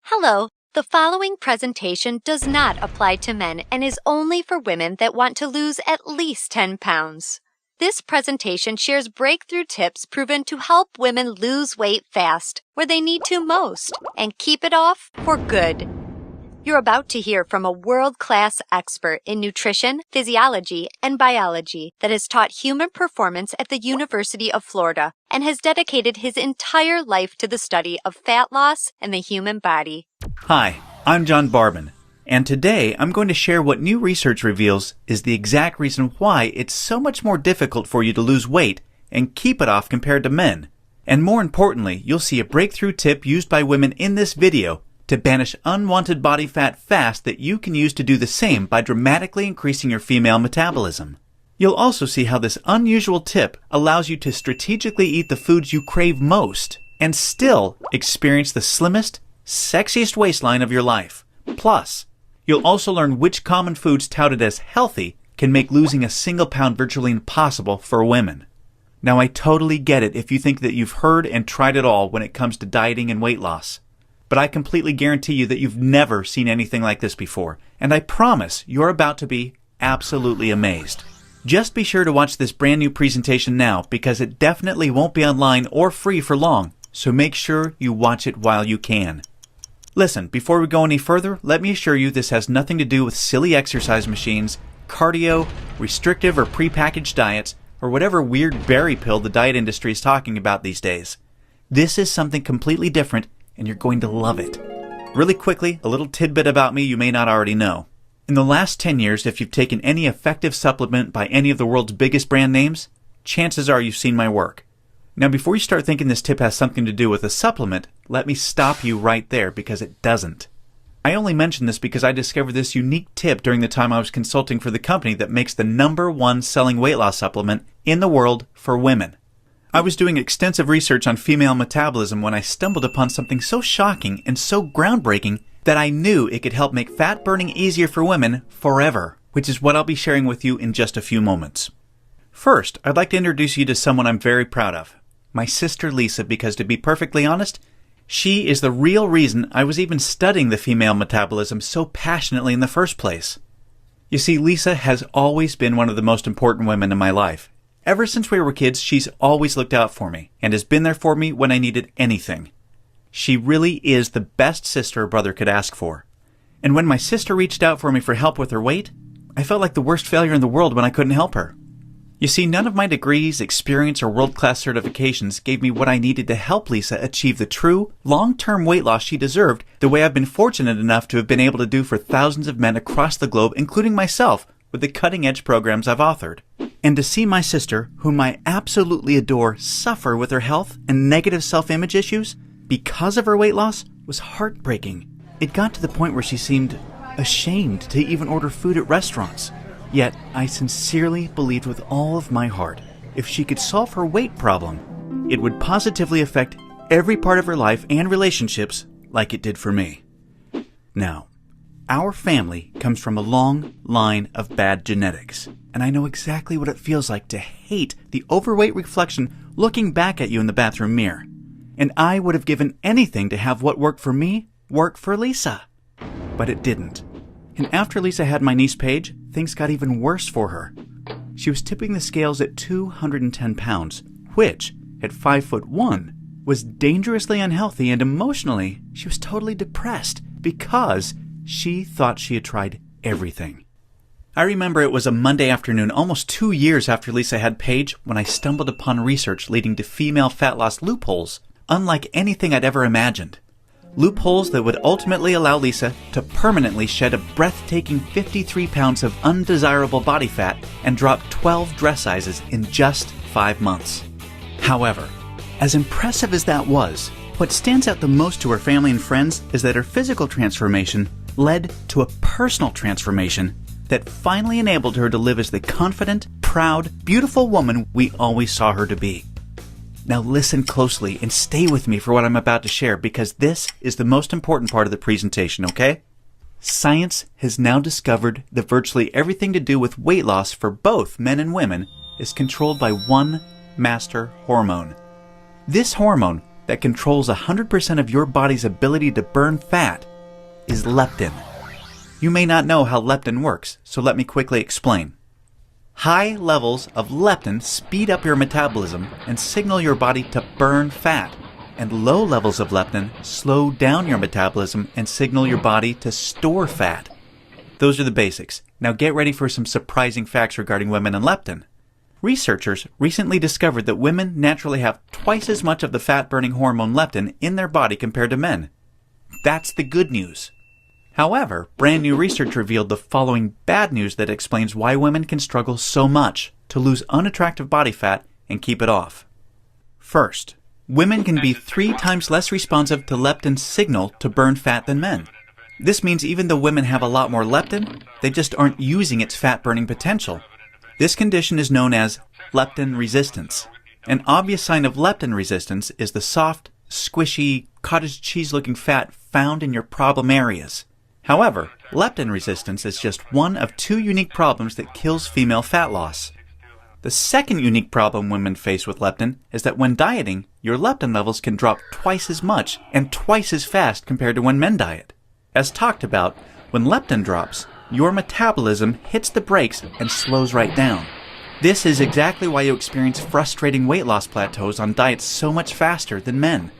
Hello, the following presentation does not apply to men and is only for women that want to lose at least 10 pounds. This presentation shares breakthrough tips proven to help women lose weight fast, where they need to most, and keep it off for good. You're about to hear from a world-class expert in nutrition, physiology, and biology that has taught human performance at the University of Florida and has dedicated his entire life to the study of fat loss and the human body. Hi, I'm John Barban, and today I'm going to share what new research reveals is the exact reason why it's so much more difficult for you to lose weight and keep it off compared to men. And more importantly, you'll see a breakthrough tip used by women in this video to banish unwanted body fat fast that you can use to do the same by dramatically increasing your female metabolism. You'll also see how this unusual tip allows you to strategically eat the foods you crave most and still experience the slimmest, sexiest waistline of your life. Plus, you'll also learn which common foods touted as healthy can make losing a single pound virtually impossible for women. Now, I totally get it if you think that you've heard and tried it all when it comes to dieting and weight loss. But I completely guarantee you that you've never seen anything like this before, and I promise you're about to be absolutely amazed. Just be sure to watch this brand new presentation now because it definitely won't be online or free for long, so make sure you watch it while you can. Listen, before we go any further, let me assure you this has nothing to do with silly exercise machines, cardio, restrictive or prepackaged diets, or whatever weird berry pill the diet industry is talking about these days. This is something completely different, and you're going to love it. Really quickly, a little tidbit about me you may not already know. In the last 10 years, if you've taken any effective supplement by any of the world's biggest brand names, chances are you've seen my work. Now, before you start thinking this tip has something to do with a supplement, let me stop you right there because it doesn't. I only mention this because I discovered this unique tip during the time I was consulting for the company that makes the #1 selling weight loss supplement in the world for women. I was doing extensive research on female metabolism when I stumbled upon something so shocking and so groundbreaking that I knew it could help make fat burning easier for women forever, which is what I'll be sharing with you in just a few moments. First, I'd like to introduce you to someone I'm very proud of, my sister Lisa, because to be perfectly honest, she is the real reason I was even studying the female metabolism so passionately in the first place. You see, Lisa has always been one of the most important women in my life. Ever since we were kids, she's always looked out for me and has been there for me when I needed anything. She really is the best sister a brother could ask for. And when my sister reached out for me for help with her weight, I felt like the worst failure in the world when I couldn't help her. You see, none of my degrees, experience, or world-class certifications gave me what I needed to help Lisa achieve the true, long-term weight loss she deserved the way I've been fortunate enough to have been able to do for thousands of men across the globe, including myself, with the cutting-edge programs I've authored. And to see my sister, whom I absolutely adore, suffer with her health and negative self-image issues because of her weight loss was heartbreaking. It got to the point where she seemed ashamed to even order food at restaurants. Yet, I sincerely believed with all of my heart, if she could solve her weight problem, it would positively affect every part of her life and relationships like it did for me. Now, our family comes from a long line of bad genetics, and I know exactly what it feels like to hate the overweight reflection looking back at you in the bathroom mirror. And I would have given anything to have what worked for me work for Lisa. But it didn't. And after Lisa had my niece Paige, things got even worse for her. She was tipping the scales at 210 pounds, which, at 5'1", was dangerously unhealthy, and emotionally, she was totally depressed because she thought she had tried everything. I remember it was a Monday afternoon, almost 2 years after Lisa had Paige, when I stumbled upon research leading to female fat loss loopholes unlike anything I'd ever imagined. Loopholes that would ultimately allow Lisa to permanently shed a breathtaking 53 pounds of undesirable body fat and drop 12 dress sizes in just 5 months. However, as impressive as that was, what stands out the most to her family and friends is that her physical transformation led to a personal transformation that finally enabled her to live as the confident, proud, beautiful woman we always saw her to be. Now listen closely and stay with me for what I'm about to share because this is the most important part of the presentation, okay? Science has now discovered that virtually everything to do with weight loss for both men and women is controlled by one master hormone. This hormone, that controls 100% of your body's ability to burn fat is leptin. You may not know how leptin works, so let me quickly explain. High levels of leptin speed up your metabolism and signal your body to burn fat, and low levels of leptin slow down your metabolism and signal your body to store fat. Those are the basics. Now get ready for some surprising facts regarding women and leptin. Researchers recently discovered that women naturally have twice as much of the fat-burning hormone leptin in their body compared to men. That's the good news. However, brand new research revealed the following bad news that explains why women can struggle so much to lose unattractive body fat and keep it off. First, women can be 3 times less responsive to leptin's signal to burn fat than men. This means even though women have a lot more leptin, they just aren't using its fat-burning potential. This condition is known as leptin resistance. An obvious sign of leptin resistance is the soft, squishy, cottage cheese-looking fat found in your problem areas. However, leptin resistance is just one of 2 unique problems that kills female fat loss. The second unique problem women face with leptin is that when dieting, your leptin levels can drop twice as much and twice as fast compared to when men diet. As talked about, when leptin drops, your metabolism hits the brakes and slows right down. This is exactly why you experience frustrating weight loss plateaus on diets so much faster than men.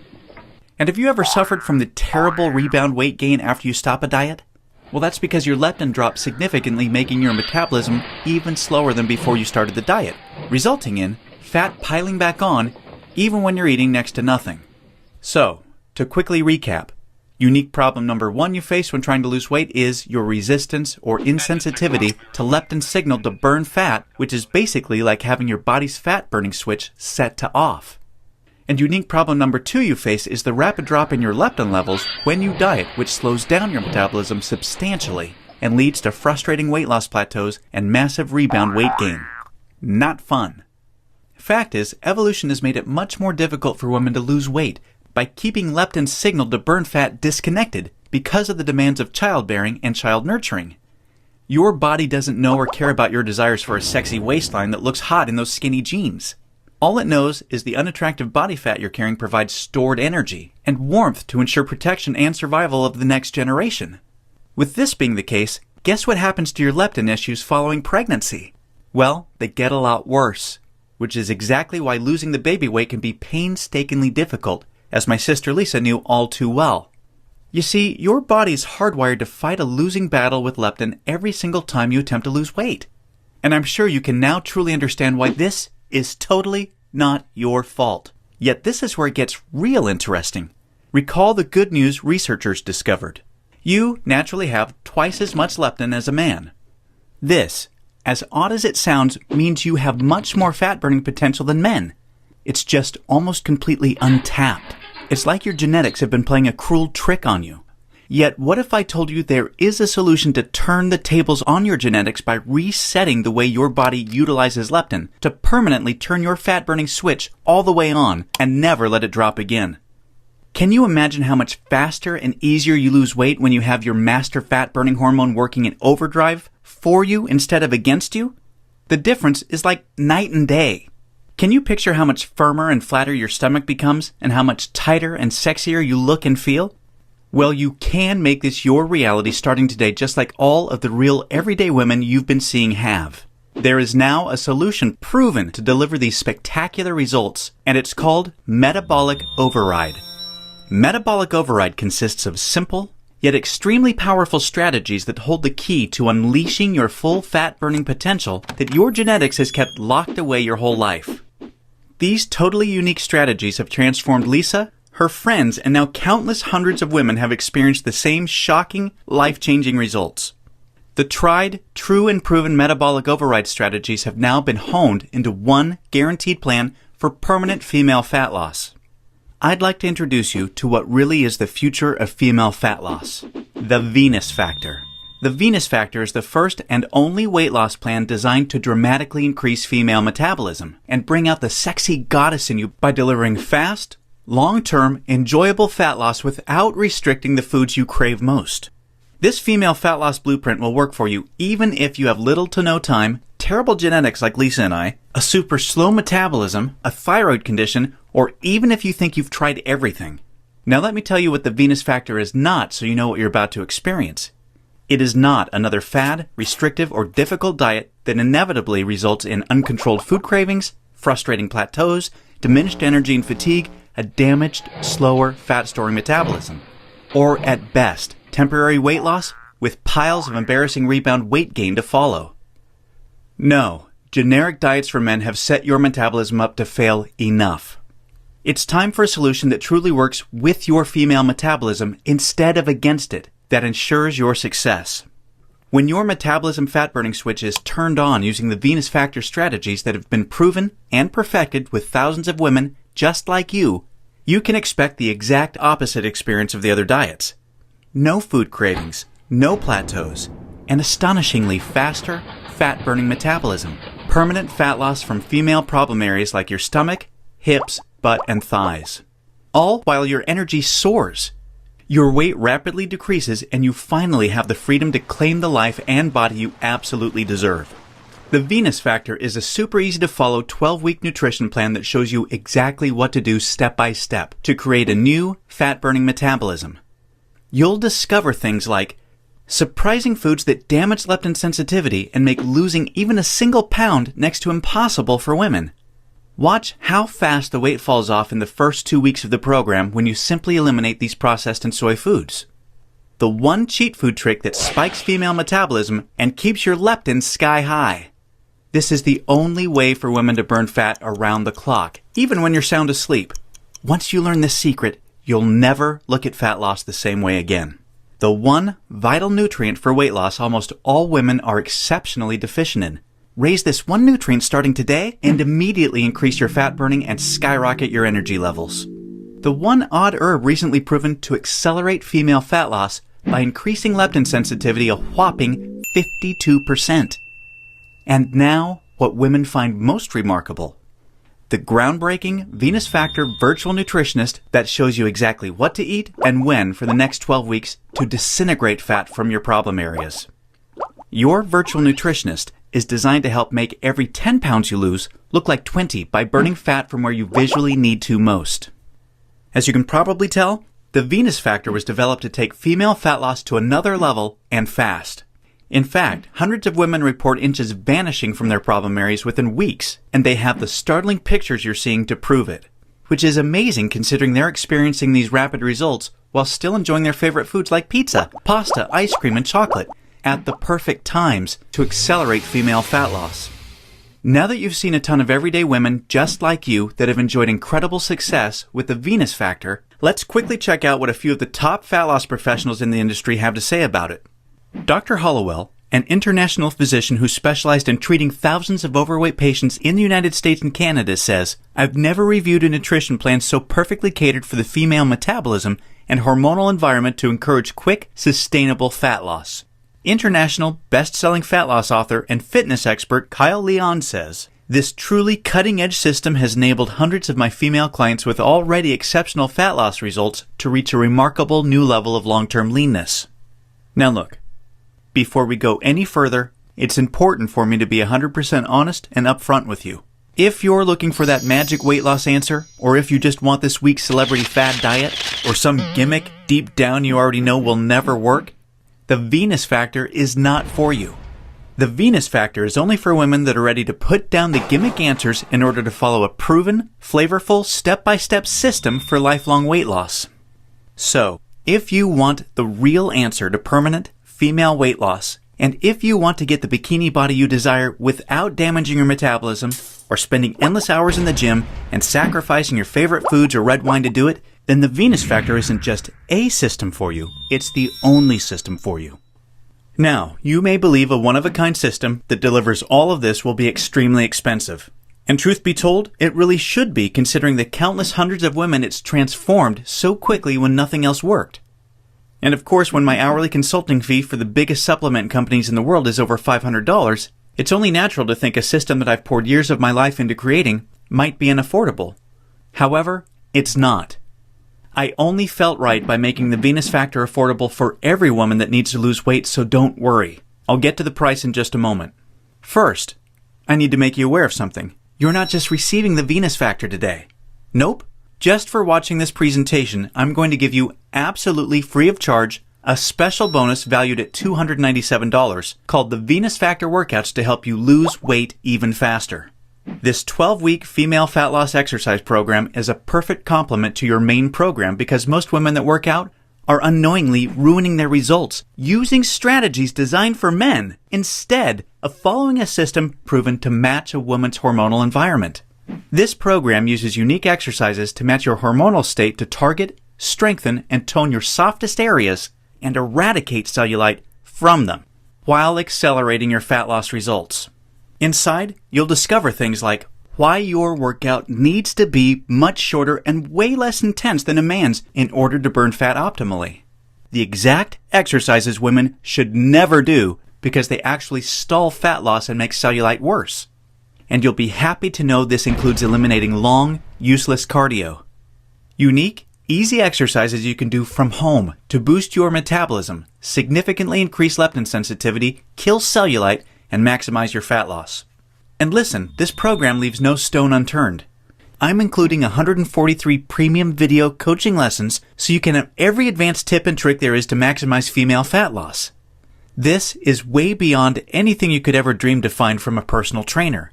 And have you ever suffered from the terrible rebound weight gain after you stop a diet? Well, that's because your leptin drops significantly, making your metabolism even slower than before you started the diet, resulting in fat piling back on even when you're eating next to nothing. So, to quickly recap, unique problem number 1 you face when trying to lose weight is your resistance or insensitivity to leptin's signal to burn fat, which is basically like having your body's fat-burning switch set to off. And unique problem number 2 you face is the rapid drop in your leptin levels when you diet, which slows down your metabolism substantially and leads to frustrating weight loss plateaus and massive rebound weight gain. Not fun. Fact is, evolution has made it much more difficult for women to lose weight by keeping leptin's signal to burn fat disconnected because of the demands of childbearing and child nurturing. Your body doesn't know or care about your desires for a sexy waistline that looks hot in those skinny jeans. All it knows is the unattractive body fat you're carrying provides stored energy and warmth to ensure protection and survival of the next generation. With this being the case, guess what happens to your leptin issues following pregnancy? Well, they get a lot worse, which is exactly why losing the baby weight can be painstakingly difficult, as my sister Lisa knew all too well. You see, your body's hardwired to fight a losing battle with leptin every single time you attempt to lose weight. And I'm sure you can now truly understand why this is totally not your fault. Yet this is where it gets real interesting. Recall the good news researchers discovered. You naturally have twice as much leptin as a man. This, as odd as it sounds, means you have much more fat-burning potential than men. It's just almost completely untapped. It's like your genetics have been playing a cruel trick on you. Yet, what if I told you there is a solution to turn the tables on your genetics by resetting the way your body utilizes leptin to permanently turn your fat-burning switch all the way on and never let it drop again? Can you imagine how much faster and easier you lose weight when you have your master fat-burning hormone working in overdrive for you instead of against you? The difference is like night and day. Can you picture how much firmer and flatter your stomach becomes and how much tighter and sexier you look and feel? Well, you can make this your reality starting today, just like all of the real everyday women you've been seeing have. There is now a solution proven to deliver these spectacular results, and it's called Metabolic Override. Metabolic Override consists of simple, yet extremely powerful strategies that hold the key to unleashing your full fat-burning potential that your genetics has kept locked away your whole life. These totally unique strategies have transformed Lisa, her friends, and now countless hundreds of women have experienced the same shocking, life-changing results. The tried, true, and proven metabolic override strategies have now been honed into one guaranteed plan for permanent female fat loss. I'd like to introduce you to what really is the future of female fat loss, the Venus Factor. The Venus Factor is the first and only weight loss plan designed to dramatically increase female metabolism and bring out the sexy goddess in you by delivering fast, long-term, enjoyable fat loss without restricting the foods you crave most. This female fat loss blueprint will work for you even if you have little to no time, terrible genetics like Lisa and I, a super slow metabolism, a thyroid condition, or even if you think you've tried everything. Now let me tell you what the Venus Factor is not so you know what you're about to experience. It is not another fad, restrictive, or difficult diet that inevitably results in uncontrolled food cravings, frustrating plateaus, diminished energy and fatigue, a damaged, slower, fat-storing metabolism. Or at best, temporary weight loss with piles of embarrassing rebound weight gain to follow. No, generic diets for men have set your metabolism up to fail enough. It's time for a solution that truly works with your female metabolism instead of against it, that ensures your success. When your metabolism fat-burning switch is turned on using the Venus Factor strategies that have been proven and perfected with thousands of women just like you can expect the exact opposite experience of the other diets. No food cravings, no plateaus, an astonishingly faster, fat-burning metabolism, permanent fat loss from female problem areas like your stomach, hips, butt, and thighs. All while your energy soars. Your weight rapidly decreases and you finally have the freedom to claim the life and body you absolutely deserve. The Venus Factor is a super easy to follow 12-week nutrition plan that shows you exactly what to do step by step to create a new fat-burning metabolism. You'll discover things like surprising foods that damage leptin sensitivity and make losing even a single pound next to impossible for women. Watch how fast the weight falls off in the first 2 weeks of the program when you simply eliminate these processed and soy foods. The one cheat food trick that spikes female metabolism and keeps your leptin sky high. This is the only way for women to burn fat around the clock, even when you're sound asleep. Once you learn this secret, you'll never look at fat loss the same way again. The one vital nutrient for weight loss almost all women are exceptionally deficient in. Raise this one nutrient starting today and immediately increase your fat burning and skyrocket your energy levels. The one odd herb recently proven to accelerate female fat loss by increasing leptin sensitivity a whopping 52%. And now, what women find most remarkable. The groundbreaking Venus Factor virtual nutritionist that shows you exactly what to eat and when for the next 12 weeks to disintegrate fat from your problem areas. Your virtual nutritionist is designed to help make every 10 pounds you lose look like 20 by burning fat from where you visually need to most. As you can probably tell, the Venus Factor was developed to take female fat loss to another level and fast. In fact, hundreds of women report inches vanishing from their problem areas within weeks, and they have the startling pictures you're seeing to prove it, which is amazing considering they're experiencing these rapid results while still enjoying their favorite foods like pizza, pasta, ice cream, and chocolate at the perfect times to accelerate female fat loss. Now that you've seen a ton of everyday women just like you that have enjoyed incredible success with the Venus Factor, let's quickly check out what a few of the top fat loss professionals in the industry have to say about it. Dr. Hollowell, an international physician who specialized in treating thousands of overweight patients in the United States and Canada, says, "I've never reviewed a nutrition plan so perfectly catered for the female metabolism and hormonal environment to encourage quick, sustainable fat loss." International best-selling fat loss author and fitness expert Kyle Leon says, "This truly cutting-edge system has enabled hundreds of my female clients with already exceptional fat loss results to reach a remarkable new level of long-term leanness." Now look, before we go any further, it's important for me to be 100% honest and upfront with you. If you're looking for that magic weight loss answer, or if you just want this week's celebrity fad diet, or some gimmick deep down you already know will never work, the Venus Factor is not for you. The Venus Factor is only for women that are ready to put down the gimmick answers in order to follow a proven, flavorful, step-by-step system for lifelong weight loss. So, if you want the real answer to permanent female weight loss, and if you want to get the bikini body you desire without damaging your metabolism, or spending endless hours in the gym and sacrificing your favorite foods or red wine to do it, then the Venus Factor isn't just a system for you, it's the only system for you. Now, you may believe a one-of-a-kind system that delivers all of this will be extremely expensive. And truth be told, it really should be considering the countless hundreds of women it's transformed so quickly when nothing else worked. And of course, when my hourly consulting fee for the biggest supplement companies in the world is over $500, it's only natural to think a system that I've poured years of my life into creating might be unaffordable. However, it's not. I only felt right by making the Venus Factor affordable for every woman that needs to lose weight, so don't worry. I'll get to the price in just a moment. First, I need to make you aware of something. You're not just receiving the Venus Factor today. Nope. Just for watching this presentation, I'm going to give you absolutely free of charge a special bonus valued at $297 called the Venus Factor Workouts to help you lose weight even faster. This 12-week female fat loss exercise program is a perfect complement to your main program because most women that work out are unknowingly ruining their results using strategies designed for men instead of following a system proven to match a woman's hormonal environment. This program uses unique exercises to match your hormonal state to target, strengthen, and tone your softest areas and eradicate cellulite from them while accelerating your fat loss results. Inside, you'll discover things like why your workout needs to be much shorter and way less intense than a man's in order to burn fat optimally. The exact exercises women should never do because they actually stall fat loss and make cellulite worse. And you'll be happy to know this includes eliminating long, useless cardio. Unique, easy exercises you can do from home to boost your metabolism, significantly increase leptin sensitivity, kill cellulite, and maximize your fat loss. And listen, this program leaves no stone unturned. I'm including 143 premium video coaching lessons so you can have every advanced tip and trick there is to maximize female fat loss. This is way beyond anything you could ever dream to find from a personal trainer.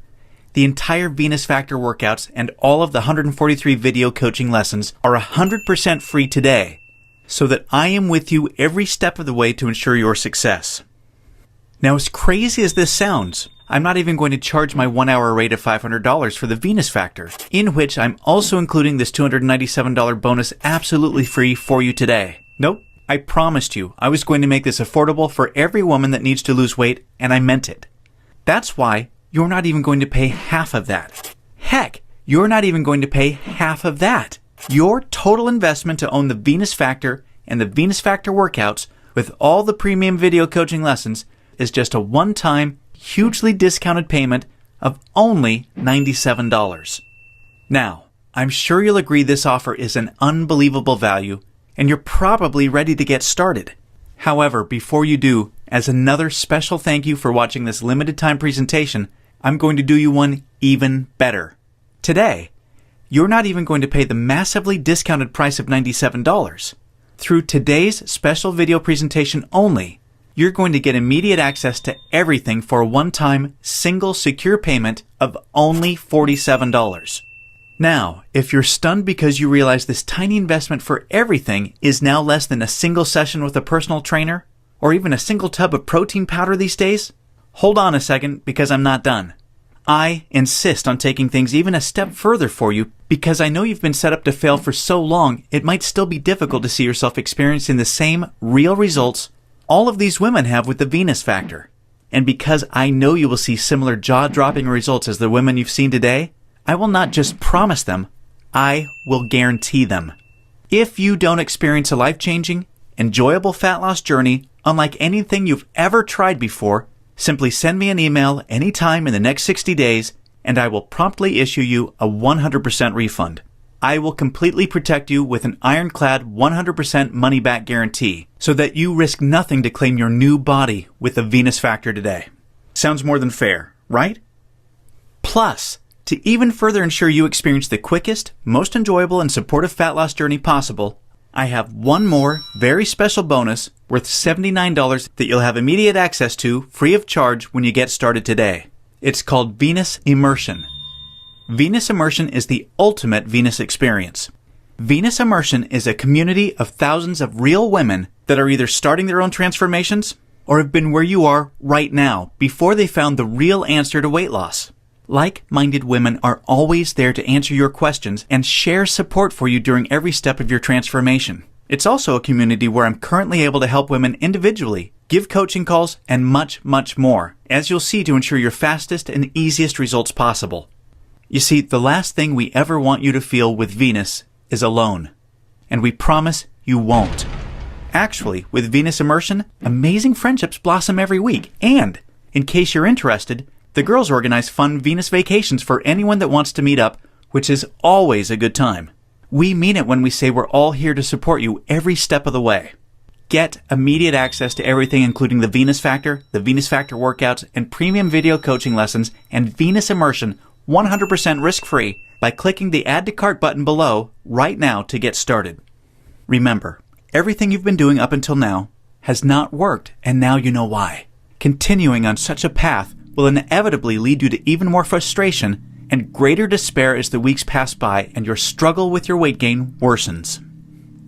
The entire Venus Factor workouts and all of the 143 video coaching lessons are 100% free today, so that I am with you every step of the way to ensure your success. Now, as crazy as this sounds, I'm not even going to charge my 1-hour rate of $500 for the Venus Factor, in which I'm also including this $297 bonus absolutely free for you today. Nope, I promised you I was going to make this affordable for every woman that needs to lose weight, and I meant it. That's why you're not even going to pay half of that. Heck, you're not even going to pay half of that. Your total investment to own the Venus Factor and the Venus Factor workouts with all the premium video coaching lessons is just a one-time, hugely discounted payment of only $97. Now, I'm sure you'll agree this offer is an unbelievable value, and you're probably ready to get started. However, before you do, as another special thank you for watching this limited time presentation, I'm going to do you one even better. Today, you're not even going to pay the massively discounted price of $97. Through today's special video presentation only, you're going to get immediate access to everything for a one-time, single, secure payment of only $47. Now, if you're stunned because you realize this tiny investment for everything is now less than a single session with a personal trainer, or even a single tub of protein powder these days, hold on a second because I'm not done. I insist on taking things even a step further for you because I know you've been set up to fail for so long it might still be difficult to see yourself experiencing the same real results all of these women have with the Venus Factor. And because I know you will see similar jaw-dropping results as the women you've seen today, I will not just promise them, I will guarantee them. If you don't experience a life-changing, enjoyable fat loss journey unlike anything you've ever tried before, simply send me an email anytime in the next 60 days and I will promptly issue you a 100% refund. I will completely protect you with an ironclad 100% money-back guarantee so that you risk nothing to claim your new body with the Venus Factor today. Sounds more than fair, right? Plus, to even further ensure you experience the quickest, most enjoyable, and supportive fat loss journey possible, I have one more very special bonus worth $79 that you'll have immediate access to free of charge when you get started today. It's called Venus Immersion. Venus Immersion is the ultimate Venus experience. Venus Immersion is a community of thousands of real women that are either starting their own transformations or have been where you are right now before they found the real answer to weight loss. Like-minded women are always there to answer your questions and share support for you during every step of your transformation. It's also a community where I'm currently able to help women individually, give coaching calls, and much, much more, as you'll see to ensure your fastest and easiest results possible. You see, the last thing we ever want you to feel with Venus is alone. And we promise you won't. Actually, with Venus Immersion, amazing friendships blossom every week. And, in case you're interested, the girls organize fun Venus vacations for anyone that wants to meet up, which is always a good time. We mean it when we say we're all here to support you every step of the way. Get immediate access to everything, including the Venus Factor workouts, and premium video coaching lessons and Venus Immersion 100% risk-free by clicking the Add to Cart button below right now to get started. Remember, everything you've been doing up until now has not worked, and now you know why. Continuing on such a path will inevitably lead you to even more frustration and greater despair as the weeks pass by and your struggle with your weight gain worsens.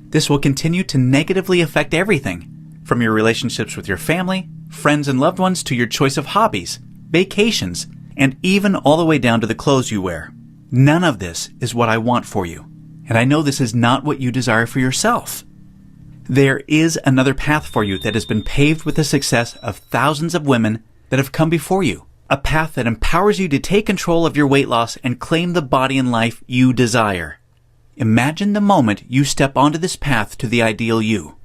This will continue to negatively affect everything, from your relationships with your family, friends and loved ones, to your choice of hobbies, vacations, and even all the way down to the clothes you wear. None of this is what I want for you, and I know this is not what you desire for yourself. There is another path for you that has been paved with the success of thousands of women that have come before you. A path that empowers you to take control of your weight loss and claim the body and life you desire. Imagine the moment you step onto this path to the ideal you.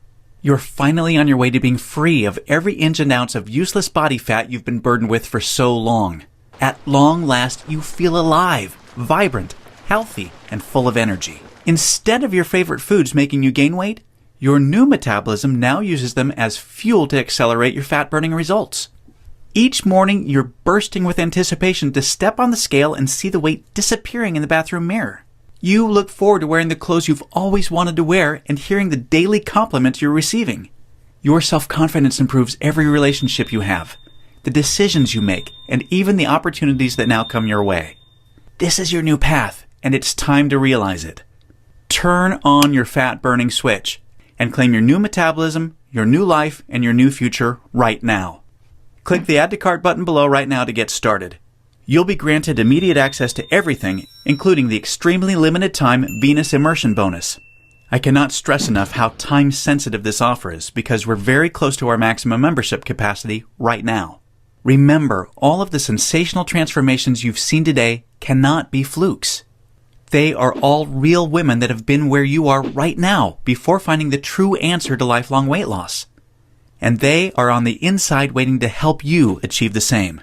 You're finally on your way to being free of every inch and ounce of useless body fat you've been burdened with for so long. At long last, you feel alive, vibrant, healthy, and full of energy. Instead of your favorite foods making you gain weight, your new metabolism now uses them as fuel to accelerate your fat-burning results. Each morning, you're bursting with anticipation to step on the scale and see the weight disappearing in the bathroom mirror. You look forward to wearing the clothes you've always wanted to wear and hearing the daily compliments you're receiving. Your self-confidence improves every relationship you have, the decisions you make, and even the opportunities that now come your way. This is your new path, and it's time to realize it. Turn on your fat-burning switch and claim your new metabolism, your new life, and your new future right now. Click the Add to Cart button below right now to get started. You'll be granted immediate access to everything, including the extremely limited time Venus Immersion bonus. I cannot stress enough how time-sensitive this offer is because we're very close to our maximum membership capacity right now. Remember, all of the sensational transformations you've seen today cannot be flukes. They are all real women that have been where you are right now before finding the true answer to lifelong weight loss. And they are on the inside waiting to help you achieve the same.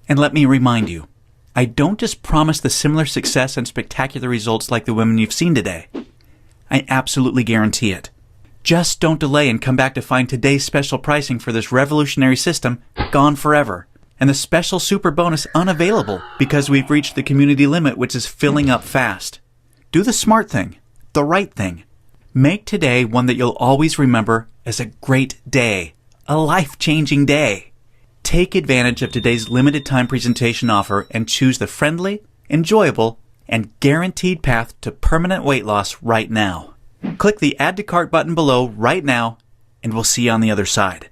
And let me remind you, I don't just promise the similar success and spectacular results like the women you've seen today. I absolutely guarantee it. Just don't delay and come back to find today's special pricing for this revolutionary system gone forever, and the special super bonus unavailable because we've reached the community limit, which is filling up fast. Do the smart thing, the right thing. Make today one that you'll always remember as a great day, a life-changing day. Take advantage of today's limited time presentation offer and choose the friendly, enjoyable, and guaranteed path to permanent weight loss right now. Click the Add to Cart button below right now, and we'll see you on the other side.